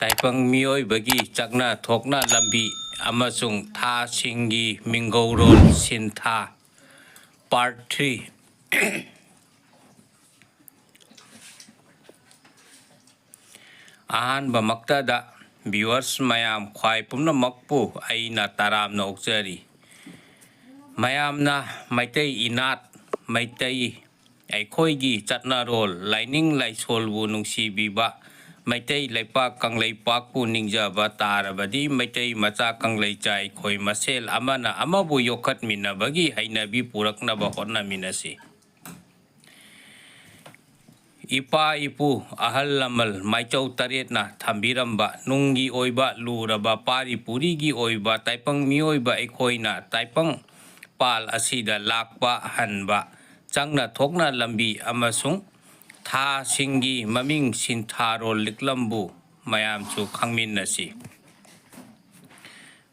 ताइपंग मियोइबगी चकना थोकना लंबी अमसुंग था सिंगी मिंगौरोल सिंथा part 3 अहानबा मक्तदा viewers मयाम ख्वाई पुनमक्पु अइना तारामना ओक्चरी मयामना Meitei इनात Meitei अखोइगी चटनारोल lining लाइसोलबु नुंसीबीबा Meitei लेपाक कंगलैपाकपु निंगजबा तारबदी Meitei मचा कंगलैचाई खोइ मसेल अमना अमबु योखतमिनबगी हैनबी पुरकनबा होटनमिनसी इपा इपू अहल लमल माइचौ तरेतना थम्बिरंबा नुंगी ओइबा लूरबा पारी पुरीगी ओइबा ताइपंग मियोइबा एखोइना ताइपंग पाल असीदा लाकपा हनबा चंगना थोकना लंबी अमसुंग था सिंगी ममिंग सिंथारोल लिकलंबु मयामसु खंगमिनसी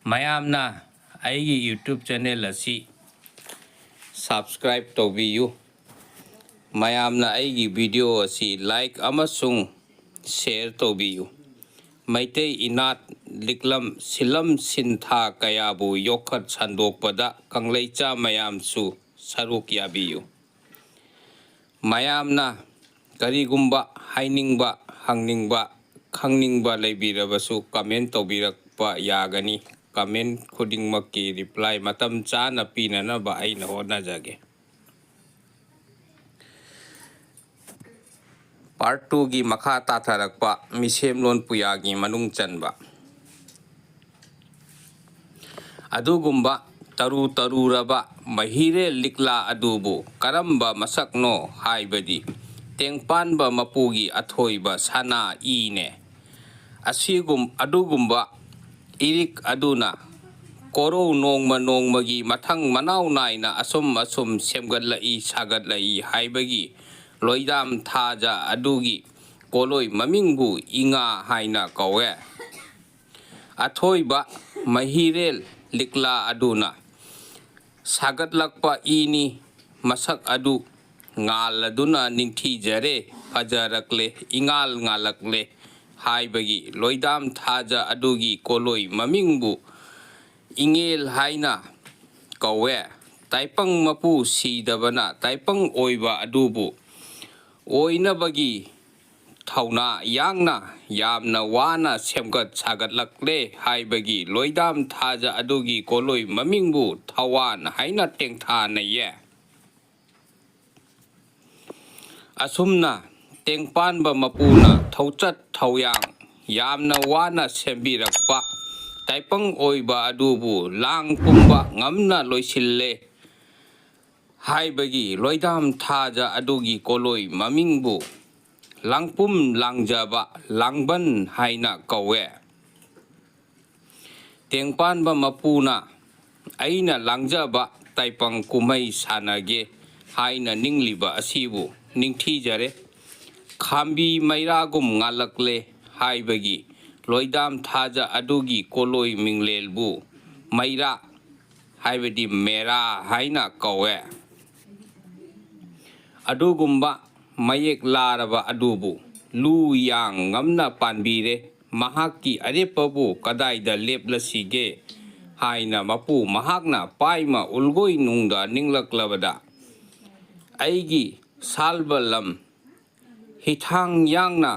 मयामना आइगी यूट्यूब चैनल असी सब्सक्राइब तौबियु मयामना आइगी वीडियो असी लाइक अमसुंग शेयर तौबियु मैतै इनात लिकलम सिलम सिंथा कयाबु योखत संदोकपदा कंगलैचा मयामसु सरुक याबियु मयामना करीगुम्बा हाइनिंगबा हंगनिंगबा खंगनिंगबा लेबिरबसु कमेंट तौबिरकपा यागनी कमेंट खुदिंगमक्की रिप्लाई मतम चाना पीननबा अइना होनाजगे पार्ट 2 की मखा ताथरकपा मिसेमलोन पुयागी मनुंग चनबा अदुगुम्बा तरु तरुरबा महिरे लिकला अदुबु करम्बा मसकनो हाइबदी तेंगपानबा मपुगी अथोइबा सना ईने अदुगुम्बा इरिक अदुना कोरो नोंगमगी मथंग मनाव नाइना असुम सेमगदलई सागदलई हाइबगी लोइदाम थाजा अदुगी कोलोई ममिंगबु इंगा हाइना कौवे अथोइबा महिरेल लिकला अदुना सागदलकपा इनी मसक अदु ngalladuna ningthijare fajarakle ingal ngalakle haibagi loidam thaja adugi koloi mamingbu ingel haina kawe taipang mapu sidabana taipang oiba adubu oinabagi thauna yangna yamna wana semgat sagatlakle haibagi loidam thaja adugi koloi mamingbu thawan haina tengtha na ye असुमना तेंगपानबा मपुना थौचत थौयांग यामना वाना सेंबिरकपा ताइपंग ओइबा अदुबु लांग पुंबा ngamna लोइसिल्ले हाइबगी लोइदाम थाजा अदुगी कोलोई ममिंगबु लांगपुम लांगजाबा लांगबन हाइना कौवे तेंगपानबा मपुना अइना लांगजाबा ताइपंग कुमै सानागे हाइना निंगलिबा असिबु निंगथीजरे खांबी मैरागुम ngalakle हाइबगी लोइदाम थाजा अदुगी कोलोई मिंगलेलबु मैरा हाइबदी मेरा हाइना कौवे अदुगुम्बा मयेक larva अदुबु लू यांग ngamna पानबीरे महाकी अरेपबु कदाइदा लेपलसीगे हाइना मपु महाकना पाइमा उलगोई नुंगदा निंगलकलबदा अइगी सालबलम हिथांग यांगना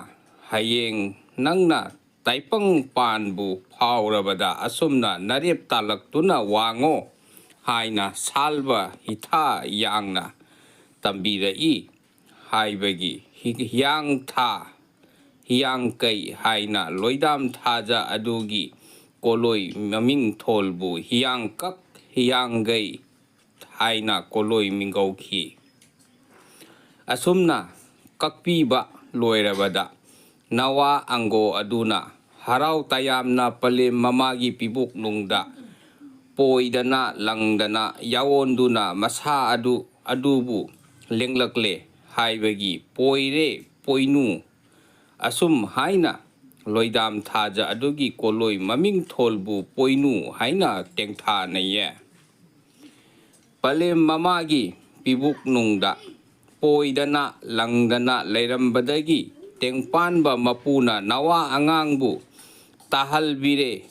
हयेंग नंगना ताइपंग पानबु फावरबदा असुमना नरेप तालक्तुना वांगो हाइना सालबा हिथा यांगना तंबीरई हाइबगी हियांग था हियांग कई हाइना लोइदाम थाजा अदुगी कोलोई ममिंग थोलबु हियांग कक हियांग गई हाइना कोलोई मिंगौखी असुमना ककपीबा लोयरबदा नवा अंगो अदुना हराव तयामना पले ममागी पिबुक नुंगदा पोइदना लंगदना यावोंदुना मसा अदुबु लेंगलकले हाइबगी पोइरे पोइनु असुम हाइना लोइदाम थाजा अदुगी कोलोई ममिंग थोलबु पोइनु हाइना तेंगथा नये पले ममागी पिबुक नुंगदा पोइदना लंगदना लेरंबदगी तेंगपानबा मपुना नवा अंगांगबु ꯇꯥꯍꯜꯕꯤꯔꯦ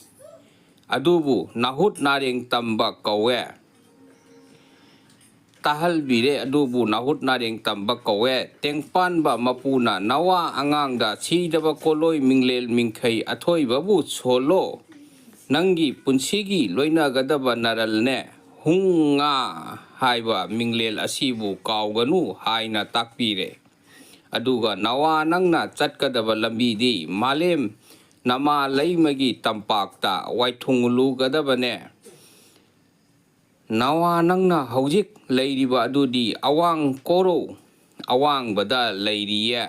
ꯑꯗꯨꯕꯨ ꯅꯥꯍꯨꯠ ꯅꯥꯔꯦꯡ ꯇꯝꯕ ꯀꯧꯋꯦ ꯇꯥꯍꯜꯕꯤꯔꯦ ꯑꯗꯨꯕꯨ ꯅꯥꯍꯨꯠ ꯅꯥꯔꯦꯡ ꯇꯝꯕ ꯀꯧꯋꯦ ꯇꯦꯡꯄꯥꯟꯕ ꯃꯄꯨꯅ ꯅꯋꯥ ꯑꯉꯥꯡꯗ ꯁꯤꯗꯕ ꯀꯣꯂꯣꯏ ꯃꯤꯡꯂꯦꯜ ꯃꯤꯡꯈꯩ ꯑꯊꯣꯏꯕꯕꯨ ꯁꯣꯜꯂꯣ ꯅꯪꯒꯤ ꯄꯨꯟꯁꯤꯒꯤ ꯂꯣꯏꯅꯒꯗꯕ ꯅꯔꯜꯅꯦ ꯍꯨꯡꯉꯥ ꯍꯥꯏꯕ ꯃꯤꯡꯂꯦꯜ ꯑꯁꯤꯕꯨ ꯀꯥꯎꯒꯅꯨ ꯍꯥꯏꯅ ꯇꯥꯛꯄꯤꯔꯦ ꯑꯗꯨꯒ ꯅꯋꯥ ꯅꯪꯅ ꯆꯠꯀꯗꯕ ꯂꯝꯕꯤꯗꯤ ꯃꯥꯂꯦꯝ ꯅꯃꯥ ꯂꯩꯃꯒꯤ ꯇꯝꯄꯥꯛꯇ ꯋꯥꯏꯊꯨꯡꯂꯨꯒꯗꯕꯅꯦ ꯅꯋꯥ ꯅꯪꯅ ꯍꯧꯖꯤꯛ ꯂꯩꯔꯤꯕ ꯑꯗꯨꯗꯤ ꯑꯋꯥꯡ ꯀꯣꯔꯧ ꯑꯋꯥꯡꯕꯗ ꯂꯩꯔꯤꯌꯦ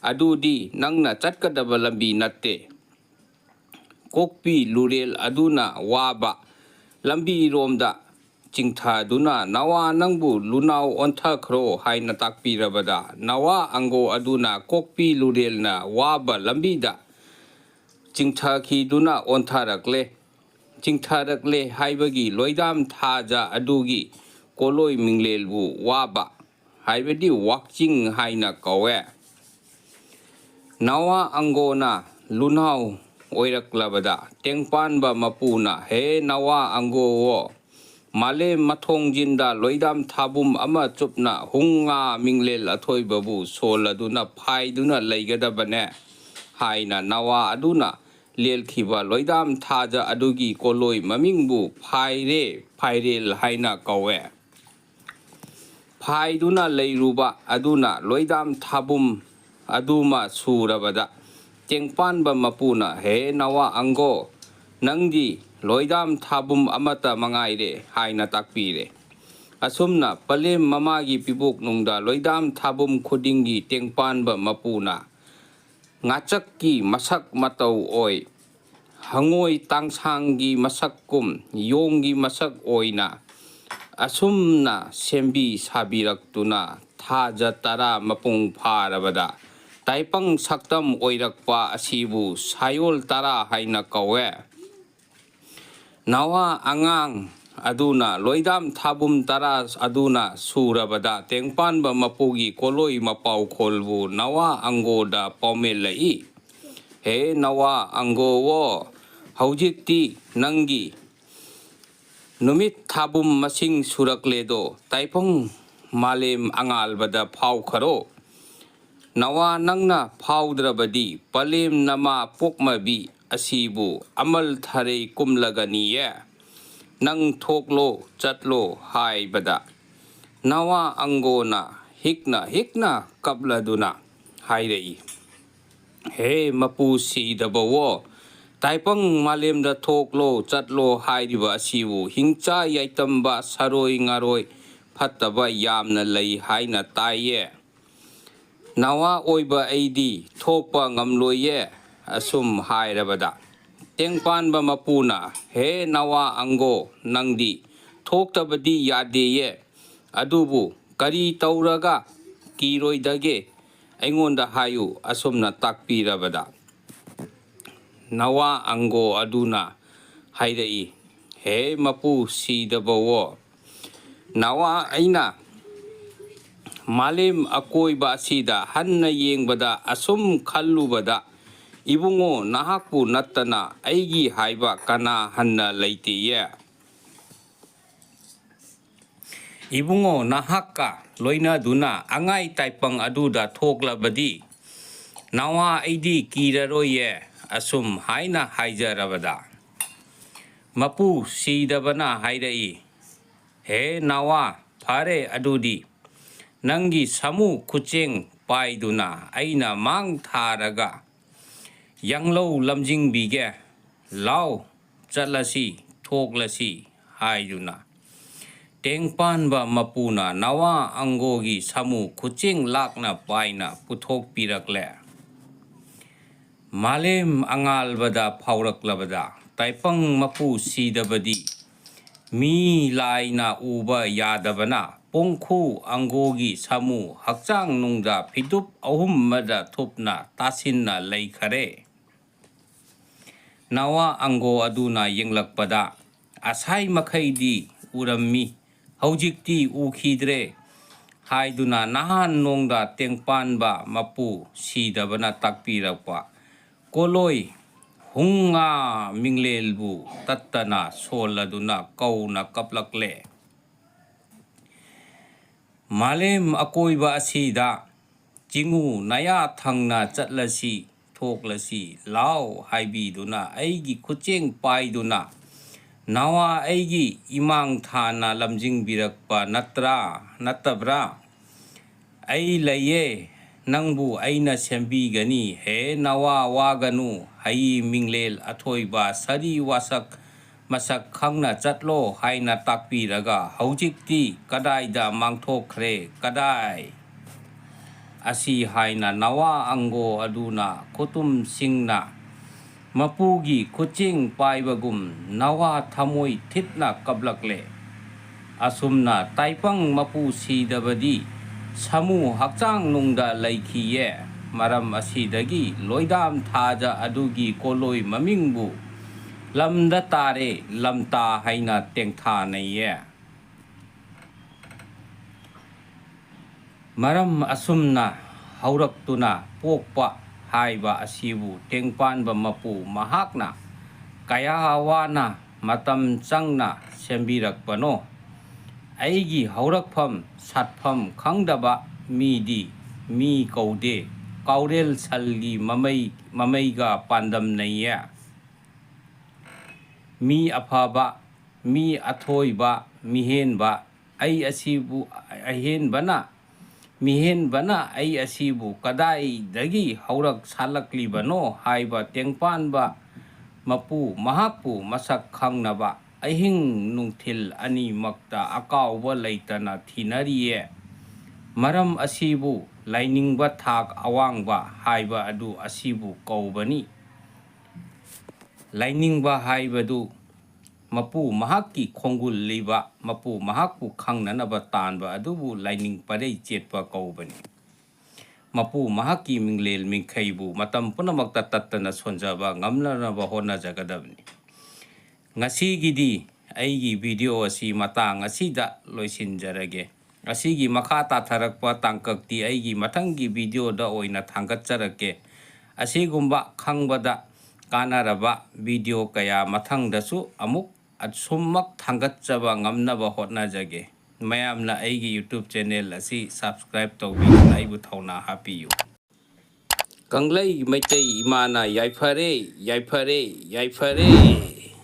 ꯑꯗꯨꯗꯤ ꯅꯪꯅ ꯆꯠꯀꯗꯕ ꯂꯝꯕꯤ ꯅꯠꯇꯦ ꯀꯣꯛꯄꯤ ꯂꯨꯔꯦꯜ ꯑꯗꯨꯅ ꯋꯥꯕ ꯂꯝꯕꯤꯔꯣꯝꯗ ꯆꯤꯡꯊꯗꯨꯅ ꯅꯋꯥ ꯅꯪꯕꯨ ꯂꯨꯅꯥꯎ ꯑꯣꯟꯊꯈ꯭ꯔꯣ ꯍꯥꯏꯅ ꯇꯥꯛꯄꯤꯔꯕꯗ ꯅꯋꯥ ꯑꯪꯒꯣ ꯑꯗꯨꯅ ꯀꯣꯛꯄꯤ ꯂꯨꯔꯦꯜꯅ ꯋꯥꯕ ꯂꯝꯕꯤꯗ ꯆꯤꯡꯊꯈꯤꯗꯨꯅ ꯆꯤꯡꯊꯔꯛꯂꯦ ꯍꯥꯏꯕꯒꯤ ꯂꯣꯏꯗꯥꯝ ꯊꯥꯖ ꯑꯗꯨꯒꯤ ꯀꯣꯂꯣꯏ ꯃꯤꯡꯂꯦꯜꯕꯨ ꯋꯥꯕ ꯍꯥꯏꯕꯗꯤ ꯋꯥꯛꯆꯤꯡ ꯍꯥꯏꯅ ꯀꯧꯋꯦ ꯅꯋꯥ ꯑꯪꯒꯣꯅ ꯂꯨꯅꯥꯎ ꯑꯣꯏꯔꯛꯂꯕꯗ ꯇꯦꯡꯄꯥꯟꯕ ꯃꯄꯨꯅ ꯍꯦ ꯅꯋꯥ ꯑꯪꯒꯣꯋꯣ ꯃꯥꯂꯦꯝ ꯃꯊꯣꯡꯖꯤꯟꯗ ꯂꯣꯏꯗꯥꯝ ꯊꯥꯕꯨꯝ ꯑꯃ ꯆꯨꯞꯅ ꯍꯨꯡꯉꯥ ꯃꯤꯡꯂꯦꯜ ꯑꯊꯣꯏꯕꯕꯨ ꯁꯣꯜꯂꯗꯨꯅ ꯐꯥꯏꯗꯨꯅ ꯂꯩꯒꯗꯕꯅꯦ ꯍꯥꯏꯅ ꯅꯋꯥ ꯑꯗꯨꯅ ꯂꯦꯜꯈꯤꯕ ꯂꯣꯏꯗꯥꯝ ꯊꯥꯖ ꯑꯗꯨꯒꯤ ꯀꯣꯂꯣꯏ ꯃꯃꯤꯡꯕꯨ ꯐꯥꯏꯔꯦꯜ ꯍꯥꯏꯅ ꯀꯧꯋꯦ ꯐꯥꯏꯗꯨꯅ ꯂꯩꯔꯨꯕ ꯑꯗꯨꯅ ꯂꯣꯏꯗꯥꯝ ꯊꯥꯕꯨꯝ ꯑꯗꯨꯃ ꯁꯨꯔꯕꯗ ꯇꯦꯡꯄꯥꯟꯕ ꯃꯄꯨꯅ ꯍꯦ ꯅꯋꯥ ꯑꯪꯒꯣ ꯅꯪꯗꯤ ꯂꯣꯏꯗꯥꯝ ꯊꯥꯕꯨꯝ ꯑꯃꯠꯇ ꯃꯉꯥꯏꯔꯦ ꯍꯥꯏꯅ ꯇꯥꯛꯄꯤꯔꯦ ꯑꯁꯨꯝꯅ ꯄꯂꯦꯝ ꯃꯃꯥꯒꯤ ꯄꯤꯕꯣꯛꯅꯨꯡꯗ ꯂꯣꯏꯗꯥꯝ ꯊꯥꯕꯨꯝ ꯈꯨꯗꯤꯡꯒꯤ ꯇꯦꯡꯄꯥꯟꯕ ꯃꯄꯨꯅ ꯉꯥꯆꯛꯀꯤ ꯃꯁꯛ ꯃꯇꯧ ꯑꯣꯏ ꯍꯉꯣꯏ ꯇꯥꯡꯁꯥꯡꯒꯤ ꯃꯁꯛꯀꯨꯝ ꯌꯣꯡꯒꯤ ꯃꯁꯛ ꯑꯣꯏꯅ ꯑꯁꯨꯝꯅ ꯁꯦꯝꯕꯤ ꯁꯥꯕꯤꯔꯛꯇꯨꯅ ꯊꯥꯖ 10 ꯃꯄꯨꯡ ꯐꯥꯔꯕꯗ ꯇꯥꯏꯄꯪ ꯁꯛꯇꯝ ꯑꯣꯏꯔꯛꯄ ꯑꯁꯤꯕꯨ ꯁꯥꯌꯣꯜ 10 ꯍꯥꯏꯅ ꯀꯧꯋꯦ ꯅꯋꯥ ꯑꯉꯥꯡ ꯑꯗꯨꯅ ꯂꯣꯏꯗꯥꯝ ꯊꯥꯕꯨꯝ 10 ꯑꯗꯨꯅ ꯁꯨꯔꯕꯗ ꯇꯦꯡꯄꯥꯟꯕ ꯃꯄꯨꯒꯤ ꯀꯣꯂꯣꯏ ꯃꯄꯥꯎꯈꯣꯜꯕꯨ ꯅꯋꯥ ꯑꯪꯒꯣꯗ ꯄꯥꯎꯃꯦꯜꯂꯛꯏ ꯍꯦ ꯅꯋꯥ ꯑꯪꯒꯣꯋꯣ ꯍꯧꯖꯤꯛꯇꯤ ꯅꯪꯒꯤ ꯅꯨꯃꯤꯠ ꯊꯥꯕꯨꯝ ꯃꯁꯤꯡ ꯁꯨꯔꯛꯂꯦꯗꯣ ꯇꯥꯏꯄꯪ ꯃꯥꯂꯦꯝ ꯑꯉꯥꯜꯕꯗ ꯐꯥꯎꯈꯔꯣ ꯅꯋꯥ ꯅꯪꯅ ꯐꯥꯎꯗ꯭ꯔꯕꯗꯤ ꯄꯂꯦꯝ ꯅꯃꯥ ꯄꯣꯛꯃꯕꯤ ꯑꯁꯤꯕꯨ ꯑꯃꯜ ꯊꯔꯩ ꯀꯨꯝꯂꯒꯅꯤꯌꯦ ꯅꯪ ꯊꯣꯛꯂꯣ ꯆꯠꯂꯣ ꯍꯥꯏꯕꯗ ꯅꯋꯥ ꯑꯪꯒꯣꯅ ꯍꯤꯛꯅ ꯀꯞꯂꯗꯨꯅ ꯍꯥꯏꯔꯛꯏ ꯍꯦ ꯃꯄꯨ ꯁꯤꯗꯕꯋꯣ ꯇꯥꯏꯄꯪ ꯃꯥꯂꯦꯝꯗ ꯊꯣꯛꯂꯣ ꯆꯠꯂꯣ ꯍꯥꯏꯔꯤꯕ ꯑꯁꯤꯕꯨ ꯍꯤꯡꯆꯥ ꯌꯥꯏꯇꯝꯕ ꯁꯔꯣꯏ ꯉꯥꯔꯣꯏ ꯐꯠꯇꯕ ꯌꯥꯝꯅ ꯂꯩ ꯍꯥꯏꯅ ꯇꯥꯏꯌꯦ ꯅꯋꯥ ꯑꯣꯏꯕ ꯑꯩꯗꯤ ꯊꯣꯛꯄ ꯉꯝꯂꯣꯏꯌꯦ ꯑꯁꯨꯝ ꯍꯥꯏꯔꯕꯗ ꯇꯦꯡꯄꯥꯟꯕ ꯃꯄꯨꯅ ꯍꯦ ꯅꯋꯥ ꯑꯪꯒꯣ ꯅꯪꯗꯤ ꯊꯣꯛꯇꯕꯗꯤ ꯌꯥꯗꯦꯌꯦ ꯑꯗꯨꯕꯨ ꯀꯔꯤ ꯇꯧꯔꯒ ꯀꯤꯔꯣꯏꯗꯒꯦ ꯑꯩꯉꯣꯟꯗ ꯍꯥꯏꯌꯨ ꯑꯁꯨꯝꯅ ꯇꯥꯛꯄꯤꯔꯕꯗ ꯅꯋꯥ ꯑꯪꯒꯣ ꯑꯗꯨꯅ ꯍꯥꯏꯔꯛꯏ ꯍꯦ ꯃꯄꯨ ꯁꯤꯗꯕꯋꯣ ꯅꯋꯥ ꯑꯩꯅ ꯃꯥꯂꯦꯝ ꯑꯀꯣꯏꯕ ꯑꯁꯤꯗ ꯍꯟꯅ ꯌꯦꯡꯕꯗ ꯑꯁꯨꯝ ꯈꯜꯂꯨꯕꯗ ꯏꯕꯨꯡꯉꯣ ꯅꯍꯥꯛꯄꯨ ꯅꯠꯇꯅ ꯑꯩꯒꯤ ꯍꯥꯏꯕ ꯀꯅꯥ ꯍꯟꯅ ꯂꯩꯇꯦꯌꯦ ꯏꯕꯨꯡꯉꯣ ꯅꯍꯥꯛꯀ ꯂꯣꯏꯅꯗꯨꯅ ꯑꯉꯥꯏ ꯇꯥꯏꯄꯪ ꯑꯗꯨꯗ ꯊꯣꯛꯂꯕꯗꯤ ꯅꯋꯥ ꯑꯩꯗꯤ ꯀꯤꯔꯔꯣꯏꯌꯦ ꯑꯁꯨꯝ ꯍꯥꯏꯅ ꯍꯥꯏꯖꯔꯕꯗ ꯃꯄꯨ ꯁꯤꯗꯕꯅ ꯍꯥꯏꯔꯛꯏ ꯍꯦ ꯅꯋꯥ ꯐꯔꯦ ꯑꯗꯨꯗꯤ ꯅꯪꯒꯤ ꯁꯥꯃꯨ ꯈꯨꯆꯦꯡ ꯄꯥꯏꯗꯨꯅ ꯑꯩꯅ ꯃꯥꯡ ꯊꯥꯔꯒ ꯌꯥꯡꯂꯧ ꯂꯝꯖꯤꯡꯕꯤꯒꯦ ꯂꯥꯎ ꯆꯠꯂꯁꯤ ꯊꯣꯛꯂꯁꯤ ꯍꯥꯏꯗꯨꯅ ꯇꯦꯡꯄꯥꯟꯕ ꯃꯄꯨꯅ ꯅꯋꯥ ꯑꯪꯒꯣꯒꯤ ꯁꯥꯃꯨ ꯈꯨꯆꯦꯡ ꯂꯥꯛꯅ ꯄꯥꯏꯅ ꯄꯨꯊꯣꯛꯄꯤꯔꯛꯂꯦ ꯃꯥꯂꯦꯝ ꯑꯉꯥꯜꯕꯗ ꯐꯥꯎꯔꯛꯂꯕꯗ ꯇꯥꯏꯄꯪ ꯃꯄꯨ ꯁꯤꯗꯕꯗꯤ ꯃꯤ ꯂꯥꯏꯅ ꯎꯕ ꯌꯥꯗꯕꯅ ꯄꯣꯡꯈꯨ ꯑꯪꯒꯣꯒꯤ ꯁꯥꯃꯨ ꯍꯛꯆꯥꯡ ꯅꯨꯡꯗ ꯐꯤꯗꯨꯞ 3 ꯊꯨꯞꯅ ꯇꯥꯁꯤꯟꯅ ꯂꯩꯈꯔꯦ ꯅꯋꯥ ꯑꯪꯒꯣ ꯑꯗꯨꯅ ꯌꯦꯡꯂꯛꯄꯗ ꯑꯁꯥꯏ ꯃꯈꯩꯗꯤ ꯎꯔꯝꯃꯤ ꯍꯧꯖꯤꯛꯇꯤ ꯎꯈꯤꯗ꯭ꯔꯦ ꯍꯥꯏꯗꯨꯅ ꯅꯍꯥꯟ ꯅꯣꯡꯗ ꯇꯦꯡꯄꯥꯟꯕ ꯃꯄꯨ ꯁꯤꯗꯕꯅ ꯇꯥꯛꯄꯤꯔꯛꯄ ꯀꯣꯂꯣꯏ hunga minglelbu tattana soladuna kauna kaplakle malem akoiba asida jingu naya thangna chatlasi thoklasi lao haibiduna aigi khucheng paiduna nawa aigi imang thana lamjing birakpa natabra ai laye nangbu aina sembigani he nawa waganu hai minglel athoiba sari wasak masak khangna chatlo haina takpiraga haujikti kadaida mangthokre kadai asi haina nawa ango aduna kutum singna mapugi kuching paibagum nawa thamoi thitna kablakle asumna taipang mapu sidabadi samu hakchang nungda laikhiye maram asidagi loidam thaja adugi koloi mamingbu lamda tare lamta haina tengtha naiye maram asumna hauraktuna pokpa haiba asibu tengpanba mapu mahakna kaya wana matam changna sembirakpano aigi haurakpham satpham khangdaba midi mi kaude kaurel salgi mamaiga pandam naiya mi afaba mi athoiba mihenba ai asibu ahenbana ai asibu kadai dagi haurak salaklibano haiba tengpanba mapu mahakpu masak khangnaba ahing nungthil ani makta akawba leitana thinariye maram asibu lainingba thak awangba haiba adu asibu kaubani lainingba haibadu mapu mahakki khongul liba mapu mahakpu khangnanaba tanba adubu laining parei chetpa kaubani mapu mahakki minglel mingkhaibu matam punamakta tattana sonjaba ngamlanaba honajagadabni ngasigidi aigi video asi matang asida loisinjarage asigi makha tatharakpa tangkakti aigi mathangi video da oina thangatjarake asigumba khangbada kanaraba video kaya mathangdasu amuk asummak thangatjaba ngamnaba hotnajage mayamna aigi youtube channel asi subscribe tawbina aibu thawna hapiyu kanglai maitai imana yaifare